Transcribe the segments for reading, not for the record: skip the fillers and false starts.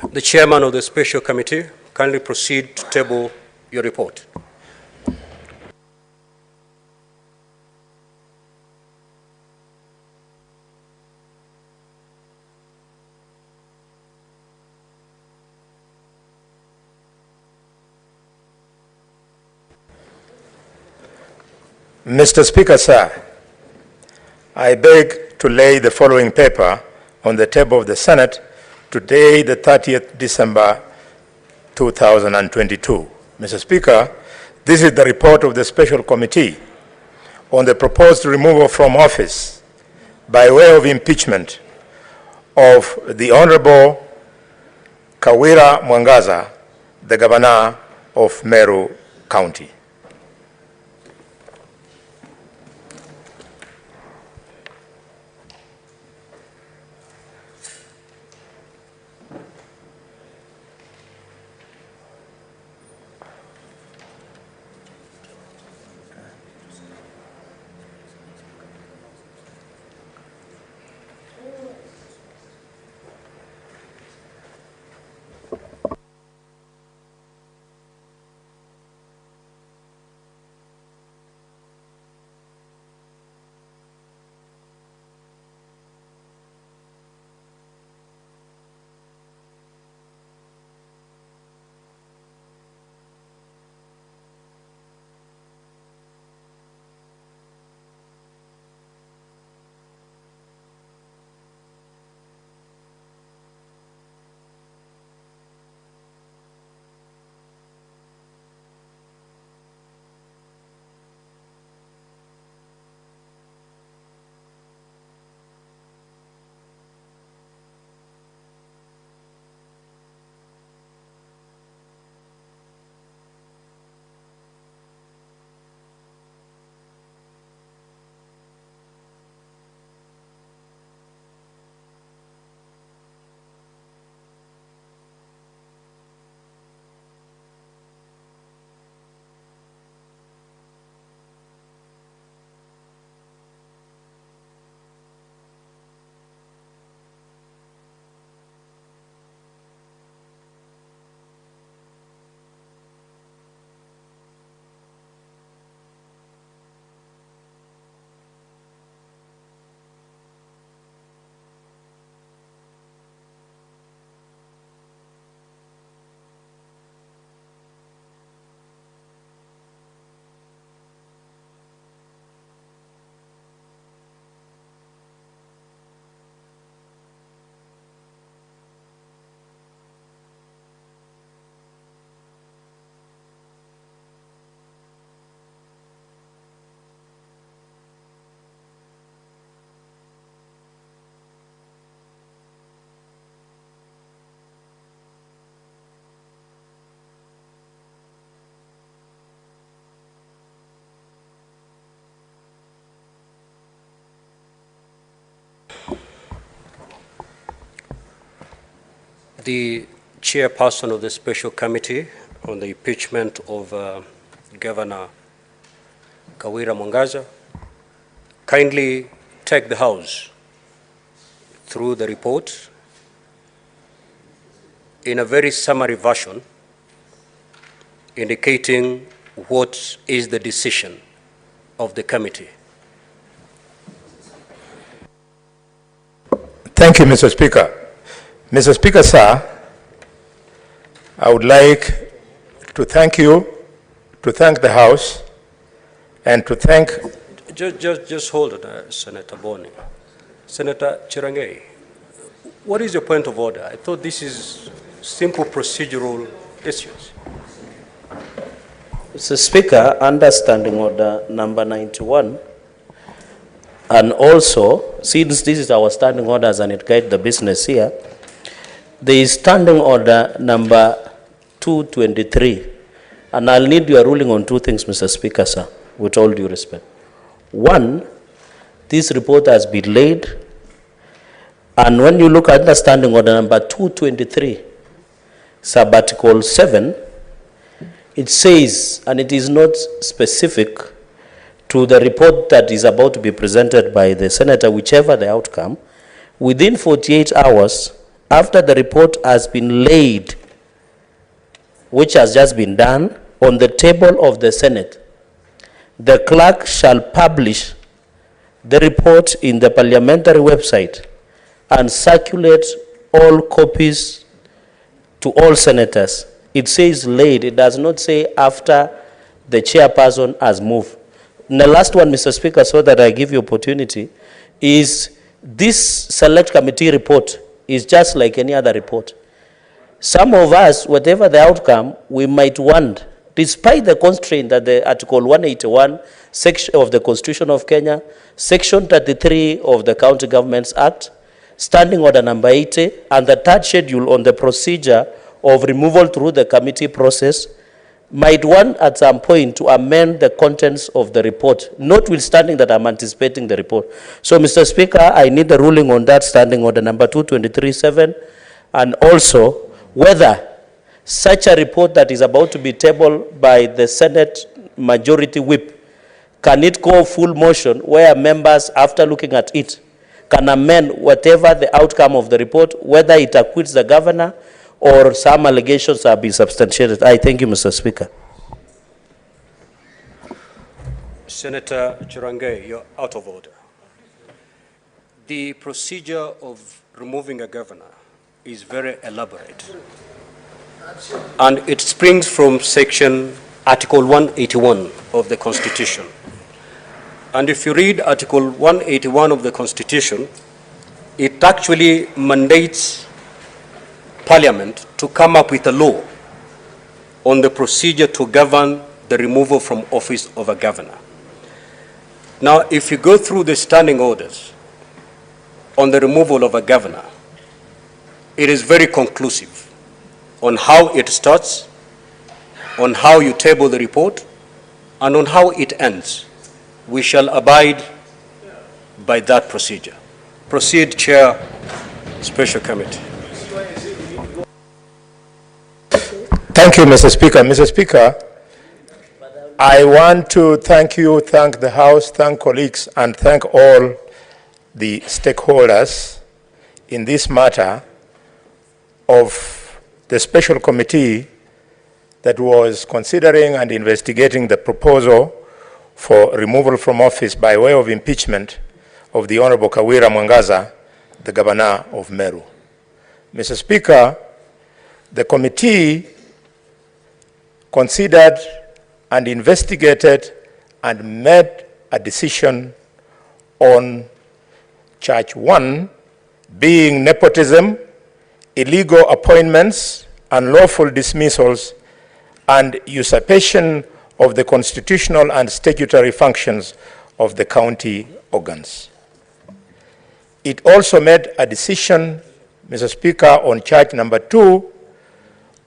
The chairman of the special committee, kindly proceed to table your report. Mr. Speaker, sir, I beg to lay the following paper on the table of the Senate today, the 30th December 2022. Mr. Speaker, this is the report of the Special Committee on the proposed removal from office by way of impeachment of the Honorable Kawira Mwangaza, the Governor of Meru County. The chairperson of the special committee on the impeachment of Governor Kawira Mwangaza kindly take the House through the report in a very summary version indicating what is the decision of the committee. Thank you, Mr. Speaker. Mr. Speaker, sir, I would like to thank you, to thank the House, and to thank... Just hold on, Senator Boni. Senator Chirangei, what is your point of order? I thought this is simple procedural issues. Mr. Speaker, under Standing Order number 91, and also, since this is our standing orders and it guides the business here, there is Standing Order number 223, and I'll need your ruling on two things, Mr. Speaker, sir, with all due respect. One, this report has been laid, and when you look at the Standing Order number 223, sub-article 7, it says, and it is not specific to the report that is about to be presented by the Senator, whichever the outcome, within 48 hours after the report has been laid, which has just been done, on the table of the Senate, the clerk shall publish the report in the parliamentary website and circulate all copies to all senators. It says laid, it does not say after the chairperson has moved. And the last one, Mr. Speaker, so that I give you opportunity, is this select committee report is just like any other report. Some of us, whatever the outcome, we might want, despite the constraint that the Article 181 section of the Constitution of Kenya, Section 33 of the County Governments Act, Standing Order number 80, and the third schedule on the procedure of removal through the committee process, might want at some point to amend the contents of the report, notwithstanding that I'm anticipating the report. So, Mr. Speaker, I need the ruling on that Standing Order number 223.7, and also whether such a report that is about to be tabled by the Senate Majority Whip, can it go full motion where members, after looking at it, can amend whatever the outcome of the report, whether it acquits the governor or some allegations have been substantiated? I thank you, Mr. Speaker. Senator Chirange, you're out of order. The procedure of removing a governor is very elaborate, and it springs from Article 181 of the Constitution. And if you read Article 181 of the Constitution, it actually mandates Parliament to come up with a law on the procedure to govern the removal from office of a governor. Now, if you go through the standing orders on the removal of a governor, it is very conclusive on how it starts, on how you table the report, and on how it ends. We shall abide by that procedure. Proceed, Chair, Special Committee. Thank you, Mr. Speaker. Mr. Speaker, I want to thank you, thank the House, thank colleagues, and thank all the stakeholders in this matter of the special committee that was considering and investigating the proposal for removal from office by way of impeachment of the Honorable Kawira Mwangaza, the Governor of Meru. Mr. Speaker, the committee considered and investigated and made a decision on charge 1 being nepotism, illegal appointments, unlawful dismissals, and usurpation of the constitutional and statutory functions of the county organs. It also made a decision, Mr. Speaker, on charge number 2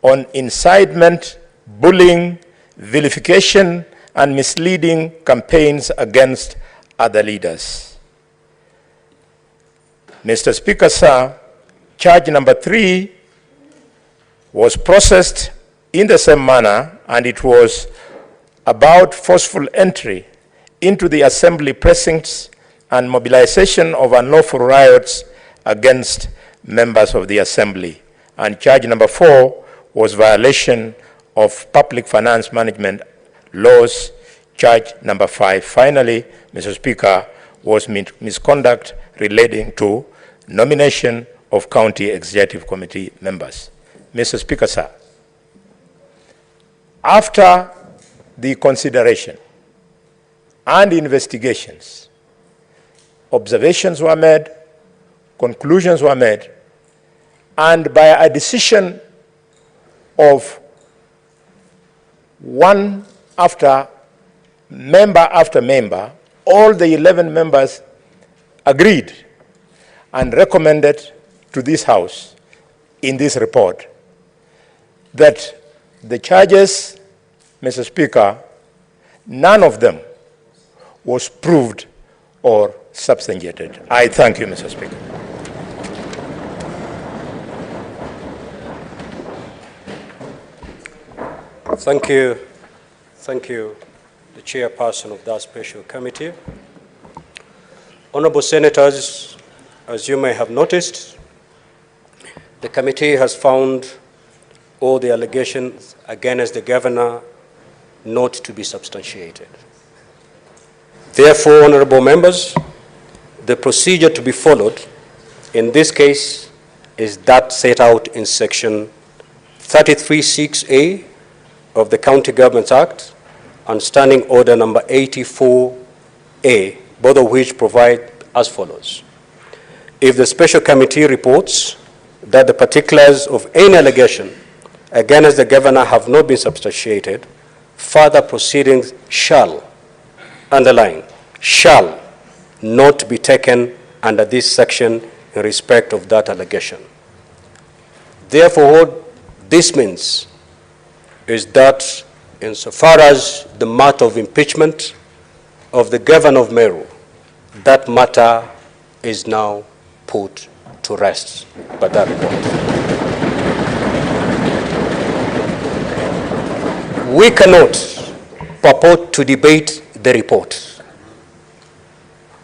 on incitement, bullying, vilification, and misleading campaigns against other leaders. Mr. Speaker, sir, charge number 3 was processed in the same manner, and it was about forceful entry into the assembly precincts and mobilization of unlawful riots against members of the assembly. And charge number 4 was violation of public finance management laws. Charge number 5, finally, Mr. Speaker, was misconduct relating to nomination of county executive committee members. Mr. Speaker, sir, after the consideration and investigations, observations were made, conclusions were made, and by a decision of one after member, all the 11 members agreed and recommended to this House in this report that the charges, Mr. Speaker, none of them was proved or substantiated. I thank you, Mr. Speaker. Thank you. Thank you, the chairperson of that special committee. Honorable Senators, as you may have noticed, the committee has found all the allegations against the governor not to be substantiated. Therefore, honorable members, the procedure to be followed in this case is that set out in section 33(6)(a) of the County Governments Act and Standing Order number 84A, both of which provide as follows. If the special committee reports that the particulars of any allegation against the governor have not been substantiated, further proceedings shall, underline, shall not be taken under this section in respect of that allegation. Therefore, what this means is that insofar as the matter of impeachment of the governor of Meru, that matter is now put to rest by that report. We cannot purport to debate the report.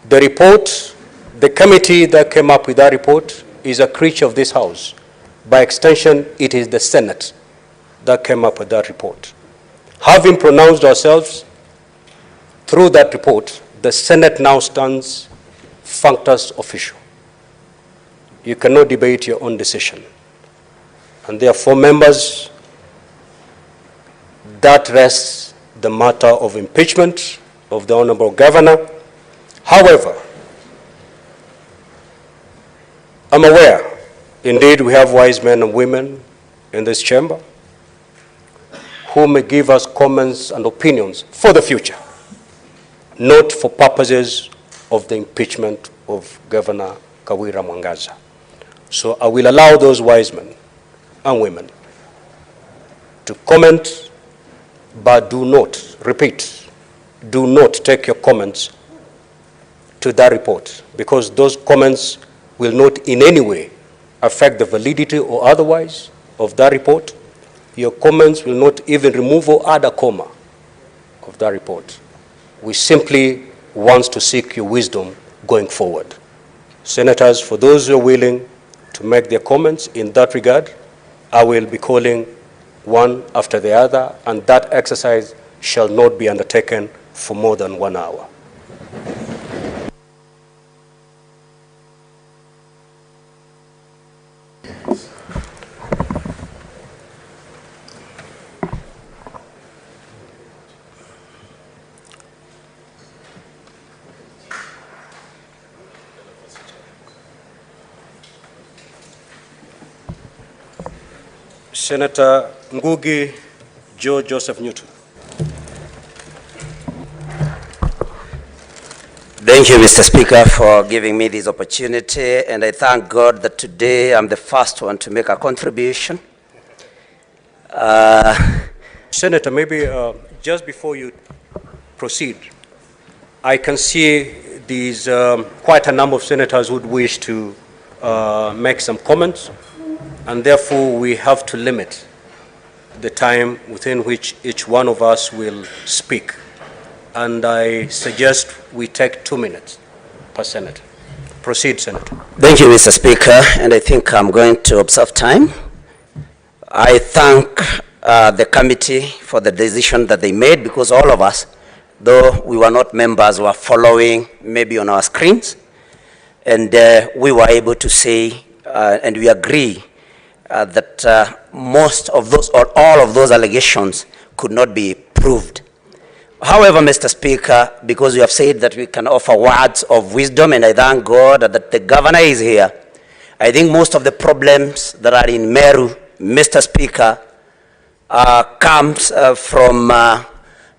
The report, the committee that came up with that report is a creature of this House. By extension, it is the Senate that came up with that report. Having pronounced ourselves through that report, the Senate now stands functus official. You cannot debate your own decision. And therefore, members, that rests the matter of impeachment of the Honorable Governor. However, I'm aware, indeed, we have wise men and women in this chamber who may give us comments and opinions for the future, not for purposes of the impeachment of Governor Kawira Mwangaza. So I will allow those wise men and women to comment, but do not, repeat, do not take your comments to that report, because those comments will not in any way affect the validity or otherwise of that report. Your comments will not even remove or add a comma of that report. We simply want to seek your wisdom going forward. Senators, for those who are willing to make their comments in that regard, I will be calling one after the other, and that exercise shall not be undertaken for more than 1 hour. Senator Ngugi Joe Joseph Newton. Thank you, Mr. Speaker, for giving me this opportunity, and I thank God that today I'm the first one to make a contribution. Senator, maybe just before you proceed, I can see these quite a number of senators who would wish to make some comments, and therefore we have to limit the time within which each one of us will speak. And I suggest we take 2 minutes per senator. Proceed, Senator. Thank you, Mr. Speaker, and I think I'm going to observe time. I thank the committee for the decision that they made, because all of us, though we were not members, were following maybe on our screens, and we were able to say, and we agree, that most of those or all of those allegations could not be proved. However, Mr. Speaker, because you have said that we can offer words of wisdom, and I thank God that the governor is here, I think most of the problems that are in Meru, Mr. Speaker, comes from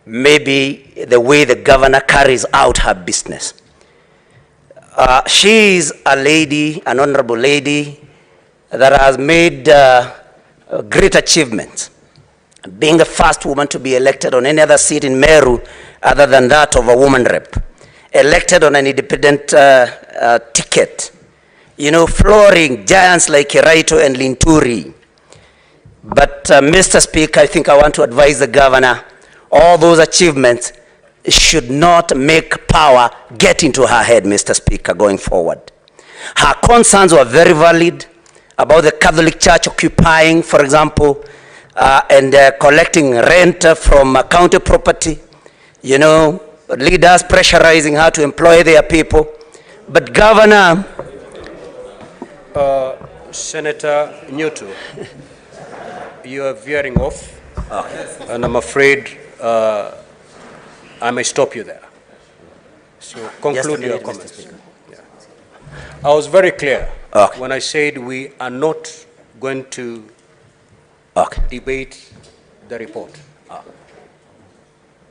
maybe the way the governor carries out her business. She is a lady, an honorable lady, that has made great achievements, being the first woman to be elected on any other seat in Meru other than that of a woman rep, elected on an independent ticket, you know, flooring giants like Kiraito and Linturi. But Mr. Speaker, I think I want to advise the governor, all those achievements should not make power get into her head, Mr. Speaker, going forward. Her concerns were very valid, about the Catholic Church occupying, for example, and collecting rent from county property, you know, leaders pressurizing her to employ their people. But Governor, Senator Newton, you are veering off, and I'm afraid I may stop you there. So conclude your comments. Yeah. I was very clear when I said we are not going to debate the report.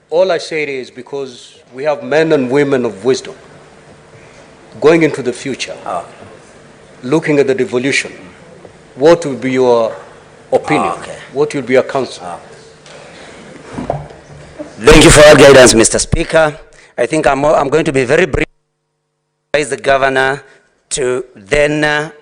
All I said is because we have men and women of wisdom going into the future, looking at the devolution. What will be your opinion? What will be your counsel? Thank you for your guidance, Mr. Speaker. I think I'm going to be very brief. The governor to then